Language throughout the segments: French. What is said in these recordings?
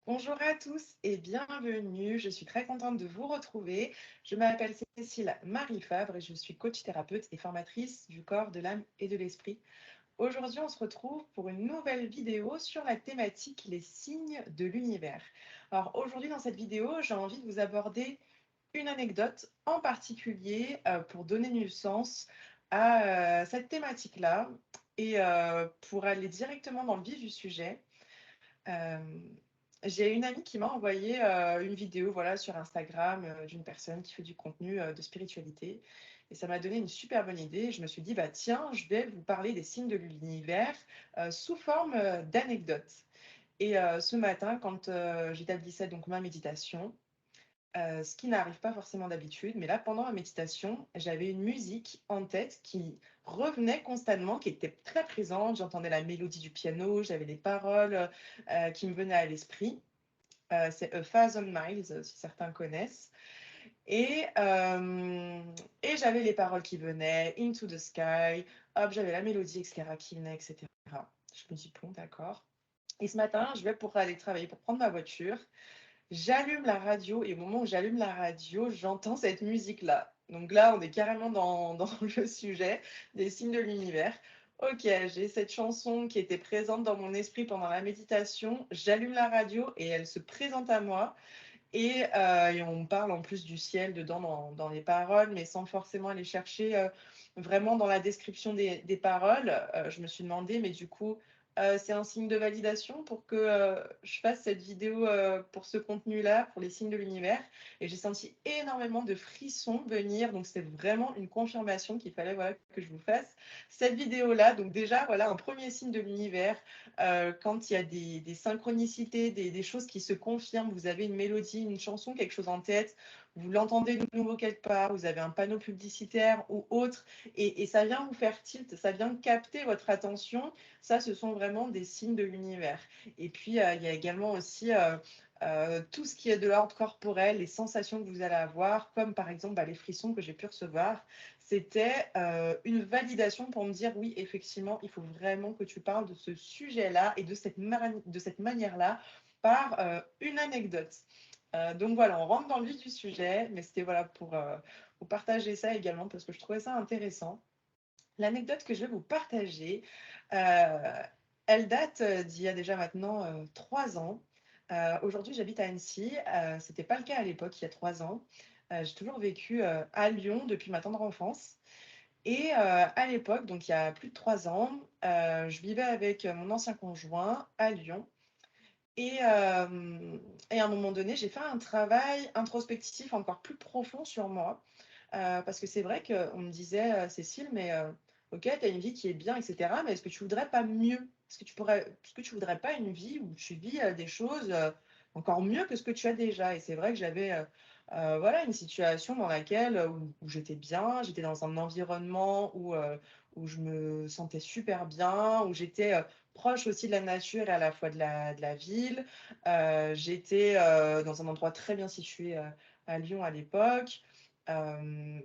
Bonjour à tous et bienvenue. Je suis très contente de vous retrouver. Je m'appelle Cécile Marie Fabre et je suis coach thérapeute et formatrice du corps, de l'âme et de l'esprit. Aujourd'hui, on se retrouve pour une nouvelle vidéo sur la thématique les signes de l'univers. Alors aujourd'hui, dans cette vidéo, j'ai envie de vous aborder une anecdote en particulier pour donner du sens à cette thématique-là et pour aller directement dans le vif du sujet. Euh, j'ai une amie qui m'a envoyé une vidéo voilà, sur Instagram d'une personne qui fait du contenu de spiritualité. Et ça m'a donné une super bonne idée. Je me suis dit, bah, tiens, je vais vous parler des signes de l'univers sous forme d'anecdotes. Et ce matin, quand j'établissais donc ma méditation, ce qui n'arrive pas forcément d'habitude, mais là, pendant ma méditation, j'avais une musique en tête qui revenait constamment, qui était très présente. J'entendais la mélodie du piano, j'avais des paroles qui me venaient à l'esprit. C'est A Thousand Miles, si certains connaissent. Et, euh, et j'avais les paroles qui venaient, Into the Sky, hop, j'avais la mélodie, etc., qui venait, etc. Je me dis, bon, d'accord. Et ce matin, je vais pour aller travailler, pour prendre ma voiture. J'allume la radio et au moment où j'allume la radio, j'entends cette musique-là. Donc là, on est carrément dans le sujet des signes de l'univers. Ok, j'ai cette chanson qui était présente dans mon esprit pendant la méditation. J'allume la radio et elle se présente à moi. Et on parle en plus du ciel dedans dans les paroles, mais sans forcément aller chercher vraiment dans la description des paroles. Je me suis demandé, mais du coup, c'est un signe de validation pour que je fasse cette vidéo pour ce contenu-là, pour les signes de l'univers. Et j'ai senti énormément de frissons venir. Donc, c'était vraiment une confirmation qu'il fallait voilà, que je vous fasse cette vidéo-là. Donc, déjà, voilà un premier signe de l'univers. Quand il y a des synchronicités, des choses qui se confirment, vous avez une mélodie, une chanson, quelque chose en tête, vous l'entendez de nouveau quelque part, vous avez un panneau publicitaire ou autre, et ça vient vous faire tilt, ça vient capter votre attention, ça, ce sont vraiment des signes de l'univers. Et puis, il y a également aussi tout ce qui est de l'ordre corporel, les sensations que vous allez avoir, comme par exemple les frissons que j'ai pu recevoir. C'était une validation pour me dire oui, effectivement, il faut vraiment que tu parles de ce sujet-là et de cette manière-là par une anecdote. Donc voilà, on rentre dans le vif du sujet, mais c'était voilà pour vous partager ça également parce que je trouvais ça intéressant. L'anecdote que je vais vous partager, euh, elle date d'il y a déjà maintenant 3 ans. Aujourd'hui, j'habite à Annecy. Ce n'était pas le cas à l'époque, il y a 3 ans. J'ai toujours vécu à Lyon depuis ma tendre enfance. Et à l'époque, donc il y a plus de 3 ans, je vivais avec mon ancien conjoint à Lyon. Et, euh, et à un moment donné, j'ai fait un travail introspectif encore plus profond sur moi. Parce que c'est vrai qu'on me disait, Cécile, mais ok, tu as une vie qui est bien, etc. Mais est-ce que tu voudrais pas mieux? Est-ce que tu voudrais pas une vie où tu vis des choses encore mieux que ce que tu as déjà? Et c'est vrai que j'avais voilà, une situation dans laquelle où j'étais bien, j'étais dans un environnement où je me sentais super bien, où j'étais proche aussi de la nature et à la fois de la ville. J'étais dans un endroit très bien situé à Lyon à l'époque.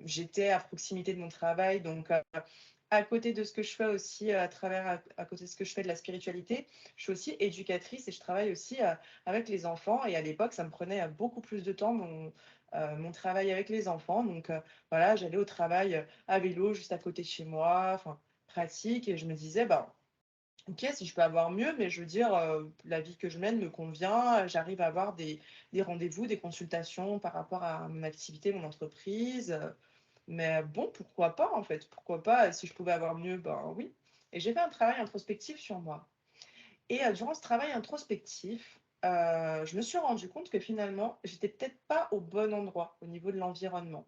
J'étais à proximité de mon travail, donc à côté de ce que je fais aussi, à côté de ce que je fais de la spiritualité, je suis aussi éducatrice et je travaille aussi avec les enfants. Et à l'époque, ça me prenait beaucoup plus de temps mon travail avec les enfants. Donc voilà, j'allais au travail à vélo juste à côté de chez moi, enfin pratique. Et je me disais, bah, ok, si je peux avoir mieux, mais je veux dire, la vie que je mène me convient, j'arrive à avoir des rendez-vous, des consultations par rapport à mon activité, mon entreprise. Mais bon, pourquoi pas en fait? Pourquoi pas? Si je pouvais avoir mieux, ben oui. Et j'ai fait un travail introspectif sur moi. Et durant ce travail introspectif, je me suis rendu compte que finalement, j'étais peut-être pas au bon endroit au niveau de l'environnement.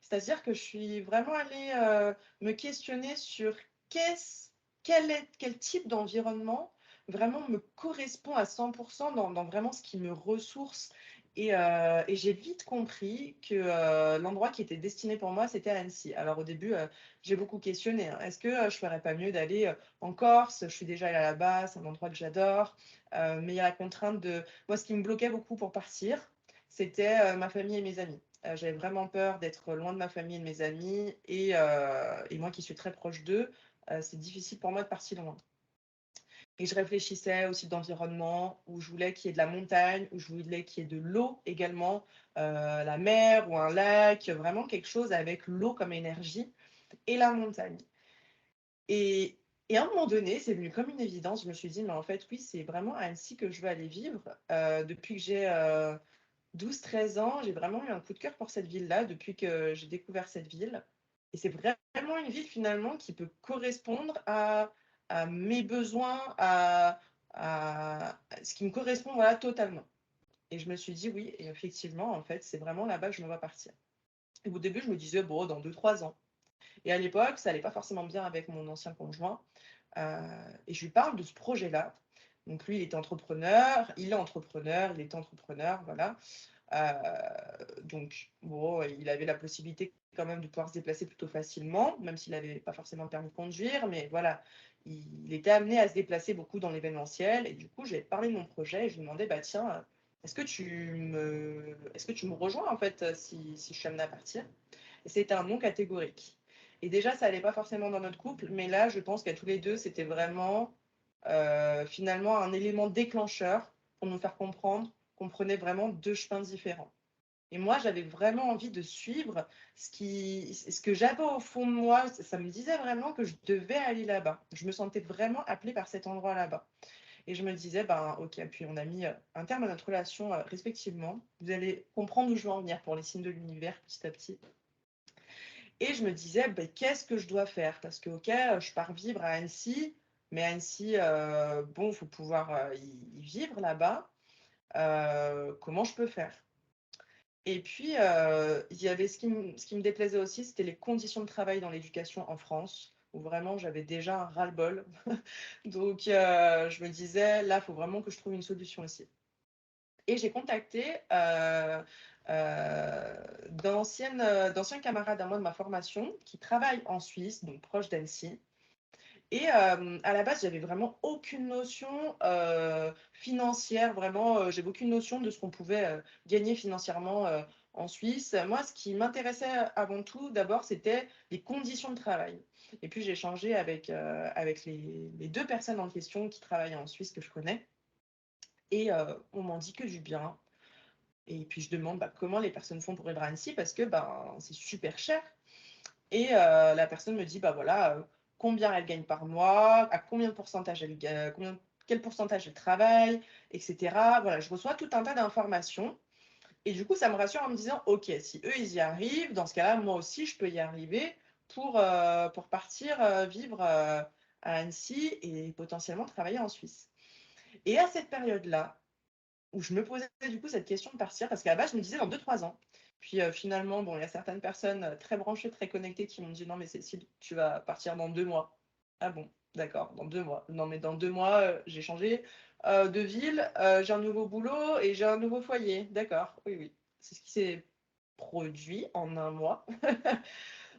C'est-à-dire que je suis vraiment allée me questionner sur qu'est-ce, quel type d'environnement vraiment me correspond à 100% dans vraiment ce qui me ressource. Et j'ai vite compris que l'endroit qui était destiné pour moi, c'était Annecy. Alors au début, j'ai beaucoup questionné, hein. Est-ce que je ferais pas mieux d'aller en Corse? Je suis déjà allée là-bas, c'est un endroit que j'adore. Mais il y a la contrainte de... Moi, ce qui me bloquait beaucoup pour partir, c'était ma famille et mes amis. J'avais vraiment peur d'être loin de ma famille et de mes amis. Et moi qui suis très proche d'eux, c'est difficile pour moi de partir loin. Et je réfléchissais aussi d'environnement, où je voulais qu'il y ait de la montagne, où je voulais qu'il y ait de l'eau également, la mer ou un lac, vraiment quelque chose avec l'eau comme énergie et la montagne. Et, et à un moment donné, c'est venu comme une évidence. Je me suis dit, mais en fait, oui, c'est vraiment à Annecy que je veux aller vivre. Depuis que j'ai 12-13 ans, j'ai vraiment eu un coup de cœur pour cette ville-là, depuis que j'ai découvert cette ville. Et c'est vraiment une ville finalement qui peut correspondre à mes besoins, à ce qui me correspond voilà, totalement. Et je me suis dit, oui, et effectivement, en fait, c'est vraiment là-bas que je me vois partir. Et au début, je me disais, bon, dans 2-3 ans. Et à l'époque, ça allait pas forcément bien avec mon ancien conjoint. Et je lui parle de ce projet-là. Donc lui, il est entrepreneur, il est entrepreneur, voilà. Donc, bon, il avait la possibilité quand même de pouvoir se déplacer plutôt facilement, même s'il n'avait pas forcément le permis de conduire, mais voilà, il était amené à se déplacer beaucoup dans l'événementiel. Et du coup, j'ai parlé de mon projet et je lui demandais, bah tiens, est-ce que tu me rejoins en fait si je suis amenée à partir? Et c'était un non catégorique. Et déjà, ça n'allait pas forcément dans notre couple, mais là, je pense qu'à tous les deux, c'était vraiment finalement un élément déclencheur pour nous faire comprendre qu'on prenait vraiment deux chemins différents. Et moi, j'avais vraiment envie de suivre ce que j'avais au fond de moi. Ça me disait vraiment que je devais aller là-bas. Je me sentais vraiment appelée par cet endroit là-bas. Et je me disais, ben, ok, puis on a mis un terme à notre relation respectivement. Vous allez comprendre où je veux en venir pour les signes de l'univers petit à petit. Et je me disais, ben, qu'est-ce que je dois faire? Parce que, ok, je pars vivre à Annecy, mais Annecy, bon, il faut pouvoir y vivre là-bas. Comment je peux faire? Et puis, il y avait ce qui me déplaisait aussi, c'était les conditions de travail dans l'éducation en France, où vraiment j'avais déjà un ras-le-bol. Donc, je me disais, là, il faut vraiment que je trouve une solution aussi. Et j'ai contacté d'anciens camarades à moi de ma formation qui travaillent en Suisse, donc proche d'Annecy. Et à la base, j'avais vraiment aucune notion financière, vraiment, j'avais aucune notion de ce qu'on pouvait gagner financièrement en Suisse. Moi, ce qui m'intéressait avant tout, d'abord, c'était les conditions de travail. Et puis, j'ai échangé avec les deux personnes en question qui travaillent en Suisse que je connais. Et on m'en dit que du bien. Et puis, je demande bah, comment les personnes font pour vivre à Annecy parce que ben, c'est super cher. Et la personne me dit, bah voilà, combien elle gagne par mois, à combien de pourcentage elle gagne, quel pourcentage elle travaille, etc. Voilà, je reçois tout un tas d'informations. Et du coup, ça me rassure en me disant, OK, si eux, ils y arrivent, dans ce cas-là, moi aussi, je peux y arriver pour partir vivre à Annecy et potentiellement travailler en Suisse. Et à cette période-là, où je me posais du coup cette question de partir, parce qu'à la base, je me disais dans 2-3 ans. Puis finalement, bon, il y a certaines personnes très branchées, très connectées qui m'ont dit non, mais Cécile, tu vas partir dans 2 mois. Ah bon, d'accord, dans 2 mois. Non, mais dans 2 mois, j'ai changé de ville, j'ai un nouveau boulot et j'ai un nouveau foyer. D'accord, oui, oui. C'est ce qui s'est produit en un mois.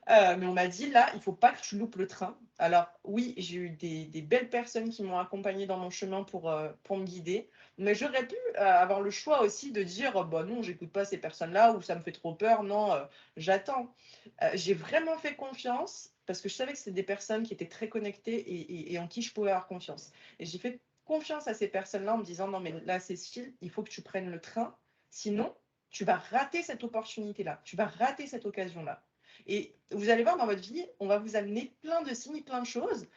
Mais on m'a dit, là, il ne faut pas que tu loupes le train. Alors oui, j'ai eu des belles personnes qui m'ont accompagnée dans mon chemin pour me guider, mais j'aurais pu avoir le choix aussi de dire, bah non, j'écoute pas ces personnes-là ou ça me fait trop peur, non, j'attends. J'ai vraiment fait confiance parce que je savais que c'était des personnes qui étaient très connectées et en qui je pouvais avoir confiance. Et j'ai fait confiance à ces personnes-là en me disant, non, mais là, Cécile, il faut que tu prennes le train, sinon, tu vas rater cette opportunité-là, tu vas rater cette occasion-là. Et vous allez voir dans votre vie, on va vous amener plein de signes, plein de choses.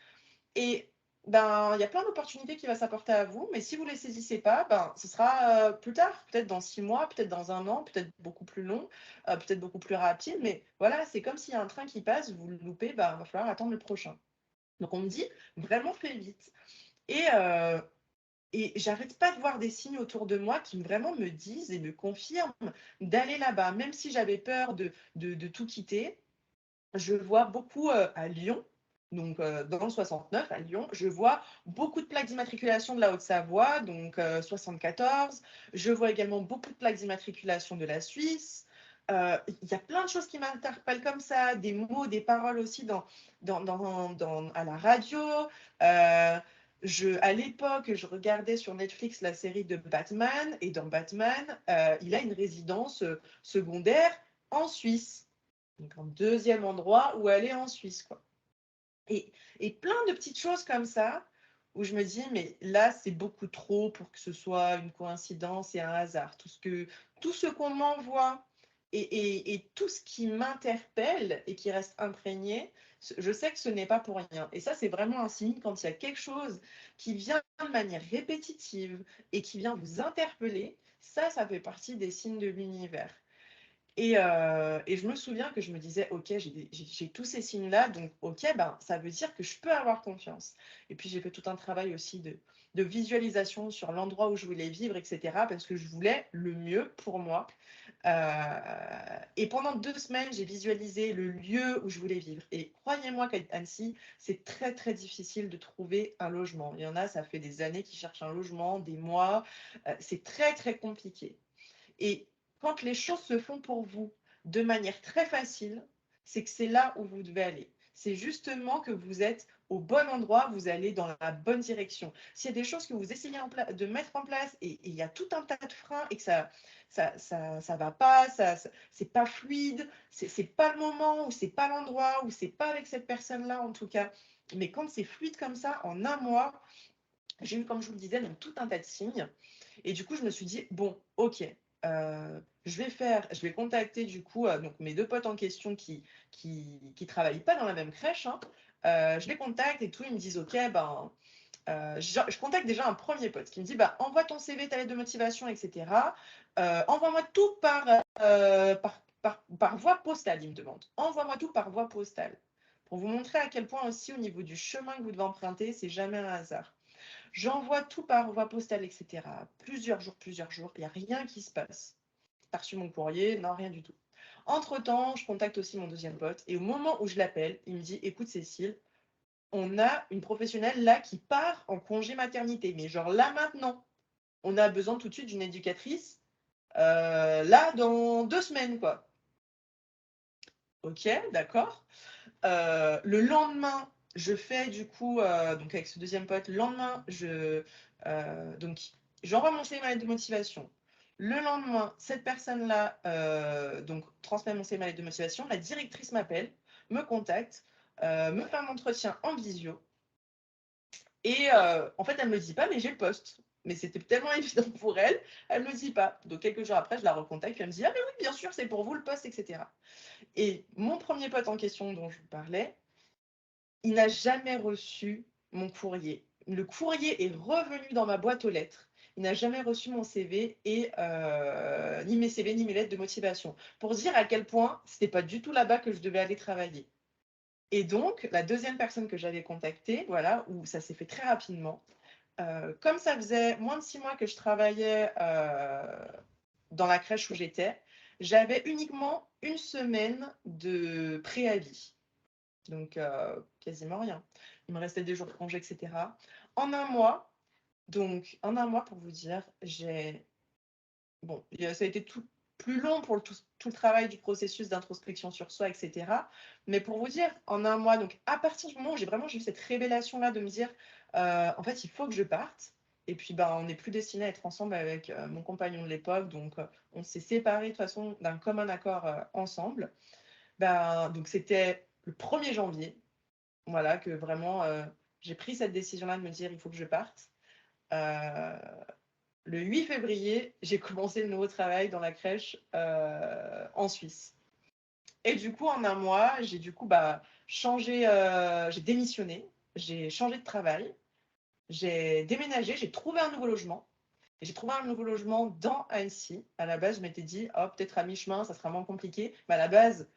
Et ben, il y a plein d'opportunités qui vont s'apporter à vous, mais si vous ne les saisissez pas, ben, ce sera plus tard, peut-être dans 6 mois, peut-être dans un an, peut-être beaucoup plus long, peut-être beaucoup plus rapide. Mais voilà, c'est comme s'il y a un train qui passe, vous le loupez, ben, il va falloir attendre le prochain. Donc on me dit vraiment fais vite. Et, euh, et j'arrête pas de voir des signes autour de moi qui vraiment me disent et me confirment d'aller là-bas, même si j'avais peur de tout quitter. Je vois beaucoup à Lyon, donc dans le 69 à Lyon, je vois beaucoup de plaques d'immatriculation de la Haute-Savoie, donc 74. Je vois également beaucoup de plaques d'immatriculation de la Suisse. Il y a plein de choses qui m'interpellent comme ça, des mots, des paroles aussi à la radio. Euh, à l'époque, je regardais sur Netflix la série de Batman, et dans Batman, il a une résidence secondaire en Suisse. Donc un deuxième endroit où aller en Suisse, quoi. Et, et plein de petites choses comme ça, où je me dis, mais là, c'est beaucoup trop pour que ce soit une coïncidence et un hasard. Tout ce qu'on m'envoie et tout ce qui m'interpelle et qui reste imprégné, je sais que ce n'est pas pour rien. Et ça, c'est vraiment un signe quand il y a quelque chose qui vient de manière répétitive et qui vient vous interpeller. Ça fait partie des signes de l'univers. Et je me souviens que je me disais, OK, j'ai tous ces signes-là, donc OK, ben, ça veut dire que je peux avoir confiance. Et puis j'ai fait tout un travail aussi de visualisation sur l'endroit où je voulais vivre, etc., parce que je voulais le mieux pour moi. Et pendant 2 semaines, j'ai visualisé le lieu où je voulais vivre. Et croyez-moi qu'à Annecy, c'est très, très difficile de trouver un logement. Il y en a, ça fait des années qu'ils cherchent un logement, des mois. C'est très, très compliqué. Et quand les choses se font pour vous de manière très facile, c'est que c'est là où vous devez aller. C'est justement que vous êtes au bon endroit, vous allez dans la bonne direction. S'il y a des choses que vous essayez de mettre en place et il y a tout un tas de freins et que ça va pas, c'est pas fluide, c'est pas le moment ou c'est pas l'endroit ou c'est pas avec cette personne-là en tout cas. Mais quand c'est fluide comme ça, en un mois, j'ai eu, comme je vous le disais, donc tout un tas de signes. Et du coup, je me suis dit, bon, ok, je vais contacter du coup donc mes deux potes en question qui travaillent pas dans la même crèche, hein. Je les contacte et tout, ils me disent, ok, ben, je contacte déjà un premier pote qui me dit, bah, envoie ton CV, ta lettre de motivation, etc. Envoie-moi tout par voie postale, il me demande. Envoie-moi tout par voie postale. Pour vous montrer à quel point aussi, au niveau du chemin que vous devez emprunter, c'est jamais un hasard. J'envoie tout par voie postale, etc. Plusieurs jours, il n'y a rien qui se passe. T'as reçu mon courrier? Non, rien du tout. Entre-temps, je contacte aussi mon deuxième pote et au moment où je l'appelle, il me dit, écoute Cécile, on a une professionnelle là qui part en congé maternité, mais genre là maintenant, on a besoin tout de suite d'une éducatrice, là dans 2 semaines, quoi. Ok, d'accord. Le lendemain, je fais du coup, donc avec ce deuxième pote, le lendemain, donc, j'envoie mon CV ma lettre de motivation. Le lendemain, cette personne-là donc, transmet mon CV ma lettre de motivation. La directrice m'appelle, me contacte, me fait un entretien en visio. Et en fait, elle ne me dit pas, mais j'ai le poste. Mais c'était tellement évident pour elle, elle ne me dit pas. Donc, quelques jours après, je la recontacte, elle me dit, ah, mais oui, bien sûr, c'est pour vous le poste, etc. Et mon premier pote en question dont je vous parlais, il n'a jamais reçu mon courrier. Le courrier est revenu dans ma boîte aux lettres. Il n'a jamais reçu mon CV et ni mes CV ni mes lettres de motivation. Pour dire à quel point c'était pas du tout là-bas que je devais aller travailler. Et donc, la deuxième personne que j'avais contactée, voilà, où ça s'est fait très rapidement, comme ça faisait moins de 6 mois que je travaillais dans la crèche où j'étais, j'avais uniquement une semaine de préavis. Donc, quasiment rien. Il me restait des jours de congé, etc. En un mois, donc, en un mois, pour vous dire, bon, ça a été plus long pour tout le travail du processus d'introspection sur soi, etc. Mais pour vous dire, en un mois, donc à partir du moment où j'ai eu cette révélation-là de me dire, en fait, il faut que je parte. Et puis, ben, on n'est plus destiné à être ensemble avec mon compagnon de l'époque. Donc, on s'est séparés de toute façon d'un commun accord ensemble. Ben, donc, c'était le 1er janvier. Voilà, que vraiment, j'ai pris cette décision-là de me dire, il faut que je parte. Euh, le 8 février, j'ai commencé le nouveau travail dans la crèche en Suisse. Et du coup, en un mois, j'ai du coup changé, j'ai démissionné, j'ai changé de travail, j'ai déménagé, j'ai trouvé un nouveau logement. Et j'ai trouvé un nouveau logement dans Annecy. À la base, je m'étais dit, oh, peut-être à mi-chemin, ça sera moins compliqué. Mais à la base,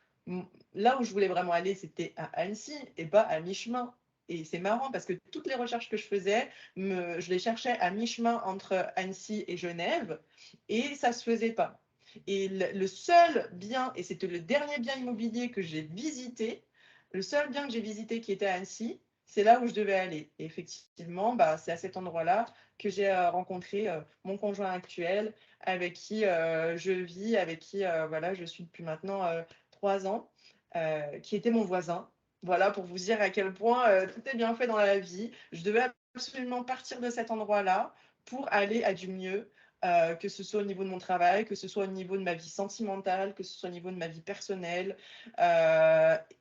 là où je voulais vraiment aller, c'était à Annecy et pas à mi-chemin. Et c'est marrant parce que toutes les recherches que je faisais, je les cherchais à mi-chemin entre Annecy et Genève et ça ne se faisait pas. Et le seul bien, et c'était le dernier bien immobilier que j'ai visité, le seul bien que j'ai visité qui était à Annecy, c'est là où je devais aller. Et effectivement, c'est à cet endroit-là que j'ai rencontré mon conjoint actuel, avec qui je vis, avec qui voilà, je suis depuis maintenant 3 ans, qui était mon voisin. Voilà, pour vous dire à quel point tout est bien fait dans la vie. Je devais absolument partir de cet endroit-là pour aller à du mieux. que ce soit au niveau de mon travail, que ce soit au niveau de ma vie sentimentale, que ce soit au niveau de ma vie personnelle.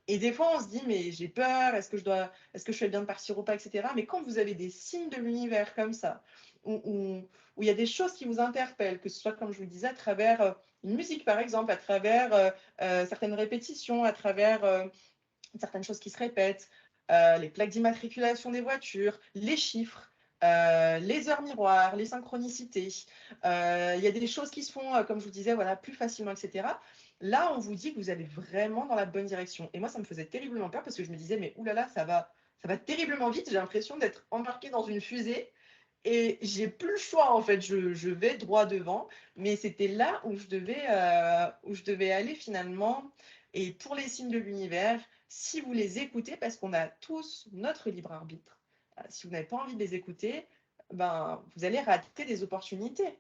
Et des fois, on se dit, mais j'ai peur, est-ce que je fais bien de partir ou pas, etc. Mais quand vous avez des signes de l'univers comme ça, où il y a des choses qui vous interpellent, que ce soit, comme je vous le disais, à travers une musique, par exemple, à travers certaines répétitions, à travers certaines choses qui se répètent, les plaques d'immatriculation des voitures, les chiffres, les heures miroirs, les synchronicités. Il y a des choses qui se font, comme je vous disais, voilà, plus facilement, etc. Là, on vous dit que vous allez vraiment dans la bonne direction. Et moi, ça me faisait terriblement peur parce que je me disais, mais oulala, ça va terriblement vite. J'ai l'impression d'être embarquée dans une fusée. Et j'ai plus le choix en fait, je vais droit devant, mais c'était là où je devais aller finalement. Et pour les signes de l'univers, si vous les écoutez, parce qu'on a tous notre libre arbitre, si vous n'avez pas envie de les écouter, ben, vous allez rater des opportunités.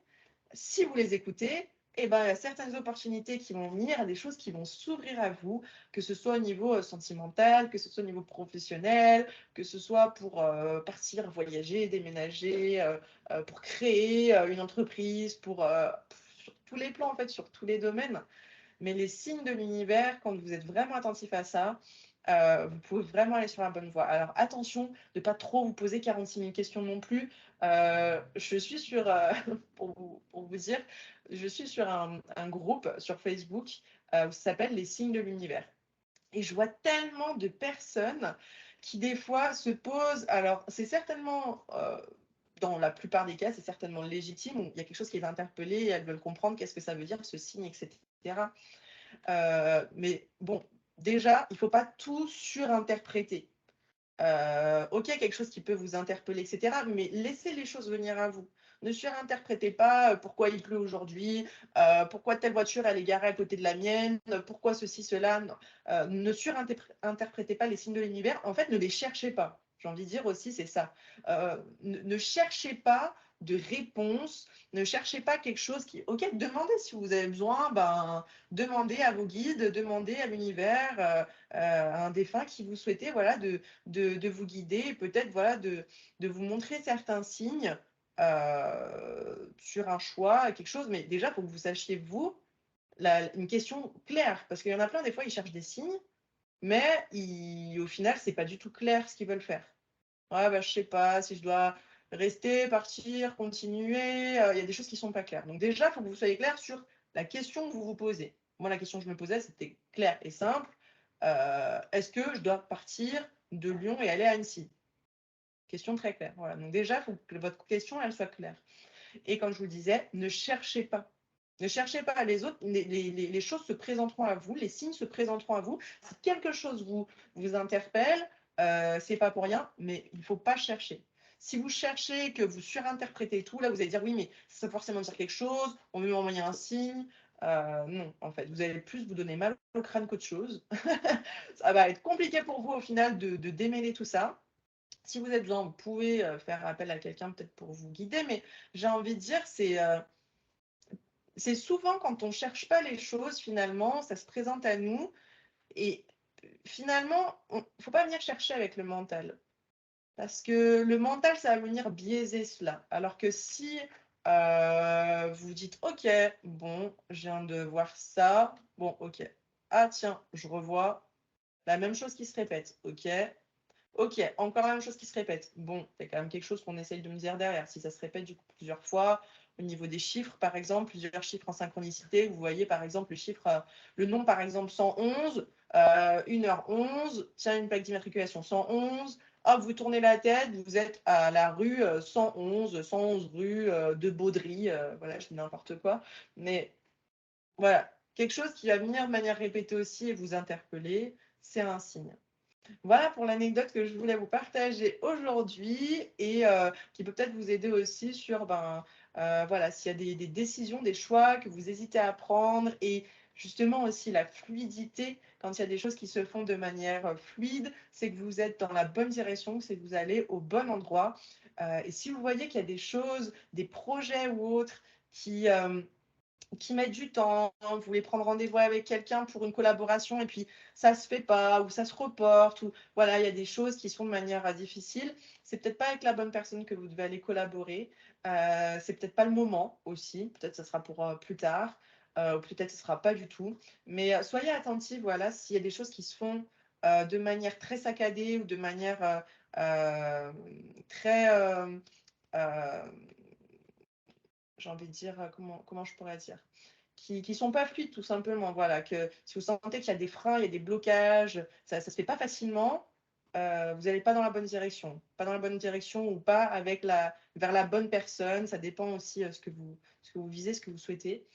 Si vous les écoutez, eh ben, il y a certaines opportunités qui vont venir, des choses qui vont s'ouvrir à vous, que ce soit au niveau sentimental, que ce soit au niveau professionnel, que ce soit pour partir, voyager, déménager, pour créer une entreprise, sur tous les plans, en fait, sur tous les domaines. Mais les signes de l'univers, quand vous êtes vraiment attentif à ça, vous pouvez vraiment aller sur la bonne voie. Alors attention de ne pas trop vous poser 46 000 questions non plus. Je suis sur, pour vous dire, je suis sur un groupe sur Facebook qui s'appelle Les signes de l'univers. Et je vois tellement de personnes qui des fois se posent, alors c'est certainement dans la plupart des cas, c'est certainement légitime, il y a quelque chose qui est interpellé et elles veulent comprendre qu'est-ce que ça veut dire, ce signe, etc. Mais bon, déjà, il ne faut pas tout surinterpréter. Ok, quelque chose qui peut vous interpeller, etc. Mais laissez les choses venir à vous. Ne surinterprétez pas pourquoi il pleut aujourd'hui, pourquoi telle voiture elle est garée à côté de la mienne, pourquoi ceci, cela. Non. Ne surinterprétez pas les signes de l'univers. En fait, ne les cherchez pas. J'ai envie de dire aussi, c'est ça. Ne cherchez pas de réponse, ne cherchez pas quelque chose qui... Ok, demandez si vous avez besoin, ben, demandez à vos guides, demandez à l'univers, à un défunt qui vous souhaitait, voilà, de vous guider, peut-être voilà, de vous montrer certains signes sur un choix, quelque chose, mais déjà, il faut que vous sachiez, vous, une question claire, parce qu'il y en a plein, des fois, ils cherchent des signes, mais au final, c'est pas du tout clair ce qu'ils veulent faire. Ouais, bah, je sais pas si je dois rester, partir, continuer, il y a des choses qui sont pas claires. Donc déjà, il faut que vous soyez clair sur la question que vous vous posez. Moi, la question que je me posais, c'était clair et simple. Est-ce que je dois partir de Lyon et aller à Annecy? Question très claire. Voilà. Donc déjà, il faut que votre question, elle soit claire. Et comme je vous le disais, ne cherchez pas. Ne cherchez pas les autres, les choses se présenteront à vous, les signes se présenteront à vous. Si quelque chose vous interpelle, c'est pas pour rien, mais il ne faut pas chercher. Si vous cherchez, que vous surinterprétez tout, là, vous allez dire oui, mais ça va forcément dire quelque chose, on veut m'envoyer un signe. Non, en fait, vous allez plus vous donner mal au crâne qu'autre chose. Ça va être compliqué pour vous au final de démêler tout ça. Si vous avez besoin, vous pouvez faire appel à quelqu'un peut-être pour vous guider, mais j'ai envie de dire, c'est souvent quand on ne cherche pas les choses, finalement, ça se présente à nous. Et finalement, il ne faut pas venir chercher avec le mental. Parce que le mental, ça va venir biaiser cela. Alors que si vous dites, OK, bon, je viens de voir ça, bon, OK. Ah tiens, je revois la même chose qui se répète. OK. Ok, encore la même chose qui se répète. Bon, c'est quand même quelque chose qu'on essaye de me dire derrière. Si ça se répète du coup plusieurs fois, au niveau des chiffres, par exemple, plusieurs chiffres en synchronicité, vous voyez par exemple le chiffre, le nom par exemple 111, 1h11, tiens, une plaque d'immatriculation 111, hop, vous tournez la tête, vous êtes à la rue 111 rue de Baudry, voilà, je dis n'importe quoi. Mais voilà, quelque chose qui va venir de manière répétée aussi et vous interpeller, c'est un signe. Voilà pour l'anecdote que je voulais vous partager aujourd'hui et qui peut peut-être vous aider aussi sur voilà, s'il y a des décisions, des choix que vous hésitez à prendre et justement aussi la fluidité, quand il y a des choses qui se font de manière fluide, c'est que vous êtes dans la bonne direction, c'est que vous allez au bon endroit. Et si vous voyez qu'il y a des choses, des projets ou autres qui, qui mettent du temps, vous voulez prendre rendez-vous avec quelqu'un pour une collaboration et puis ça se fait pas ou ça se reporte ou voilà, il y a des choses qui sont de manière difficile. C'est peut-être pas avec la bonne personne que vous devez aller collaborer. C'est peut-être pas le moment aussi. Peut-être ça sera pour plus tard ou peut-être ce sera pas du tout. Mais soyez attentifs, voilà, s'il y a des choses qui se font de manière très saccadée ou de manière très euh, j'ai envie de dire, comment je pourrais dire? Qui sont pas fluides tout simplement, voilà, que si vous sentez qu'il y a des freins, il y a des blocages, ça se fait pas facilement, vous n'allez pas dans la bonne direction. Pas dans la bonne direction ou pas avec vers la bonne personne, ça dépend aussi, ce que vous visez, ce que vous souhaitez.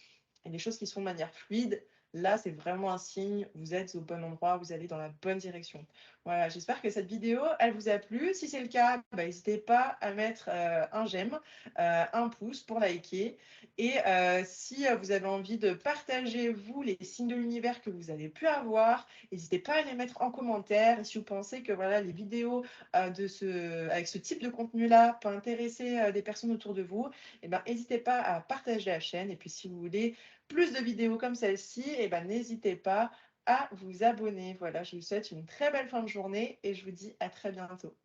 Et les choses qui sont de manière fluide, là, c'est vraiment un signe, vous êtes au bon endroit, vous allez dans la bonne direction. Voilà, j'espère que cette vidéo, elle vous a plu. Si c'est le cas, bah, n'hésitez pas à mettre un j'aime, un pouce pour liker. Et si vous avez envie de partager, vous, les signes de l'univers que vous avez pu avoir, n'hésitez pas à les mettre en commentaire. Et si vous pensez que voilà, les vidéos avec ce type de contenu-là peut intéresser des personnes autour de vous, eh ben, n'hésitez pas à partager la chaîne. Et puis, si vous voulez plus de vidéos comme celle-ci, eh ben, n'hésitez pas à vous abonner. Voilà, je vous souhaite une très belle fin de journée et je vous dis à très bientôt.